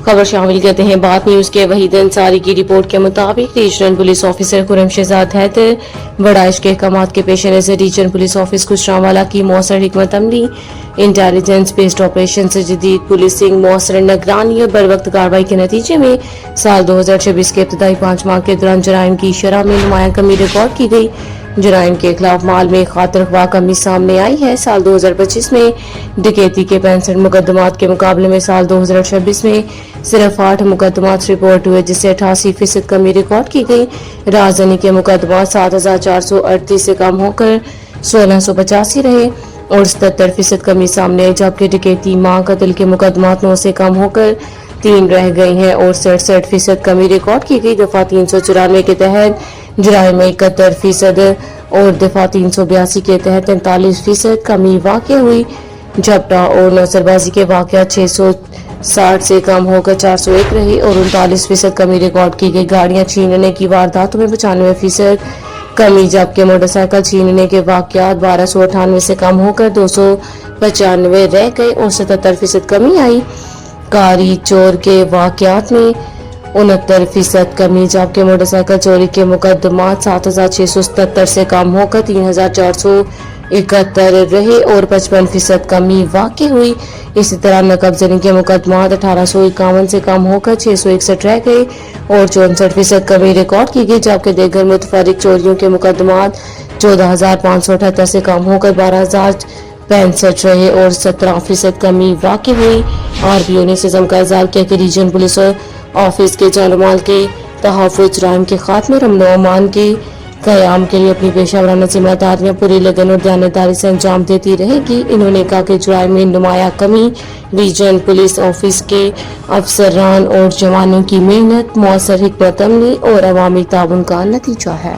خبر شامل کرتے ہیں بات نیوز کے وحید انصاری کی رپورٹ کے مطابق ریجنل پولیس آفیسر خرم شہزاد حیدر بڑائش کے احکامات کے پیش نظر ریجنل پولیس آفس گوجرانوالہ کی مؤثر حکمت عملی، انٹیلیجنس بیسڈ آپریشن سے جدید پولیسنگ، مؤثر نگرانی اور بروقت کارروائی کے نتیجے میں سال 2026 کے ابتدائی 5 ماہ کے دوران جرائم کی شرح میں نمایاں کمی ریکارڈ کی گئی۔ جرائم کے خلاف مال میں خاطر خواہ کمی سامنے آئی ہے۔ سال 2025 میں ڈکیتی کے 65 مقدمات کے مقابلے میں سال 2026 میں صرف 8 مقدمات رپورٹ ہوئے، جس سے 88% کمی ریکارڈ کی گئی۔ رازداری کے مقدمات 7438 سے کم ہو کر 1685 رہے اور 77% کمی سامنے آئی، جبکہ ڈکیتی، ماں قتل کے مقدمات 9 سے کم ہو کر 3 رہ گئے ہیں اور 67% کمی ریکارڈ کی گئی۔ دفعہ 394 کے تحت جرائم میں 71% اور دفعہ 382 کے تحت 43% کمی واقع ہوئی۔ جھپٹا اور نوسربازی کے واقعات 660 سے کم ہو کر 401 رہے اور 39% کمی ریکارڈ کی گئی۔ گاڑیاں چھیننے کی وارداتوں میں 95% کمی، جبکہ موٹر سائیکل چھیننے کے واقعات 1298 سے کم ہو کر 295 رہ گئے اور 77% کمی آئی۔ کاری چور کے واقعات میں 69% کمی، جبکہ موٹر سائیکل چوری کے مقدمات 7677 سے کم ہو کر 3471 رہے اور 55% کمی واقع ہوئی۔ اسی طرح نقب زنی کے مقدمات 1851 سے کم ہو کر 661 رہ گئے اور 64% کمی ریکارڈ کی گئی، جبکہ دیگر متفرق چوریوں کے مقدمات 14578 سے کم ہو کر 12065 رہے اور 17% کمی واقع ہوئی۔ RPO نے اس عزم کا اظہار کیا کہ ریجن پولیس آفس کے جان و مال کے تحفظ، جرائم کے خاتمے، امن و امان کے قیام کے لیے اپنی پیشہ ورانہ ذمہ داریاں پوری لگن اور دیانتداری سے انجام دیتی رہے گی۔ انہوں نے کہا کہ جرائم میں نمایاں کمی ریجن پولیس آفس کے افسران اور جوانوں کی محنت، مؤثر حکمت عملی اور عوامی تعاون کا نتیجہ ہے۔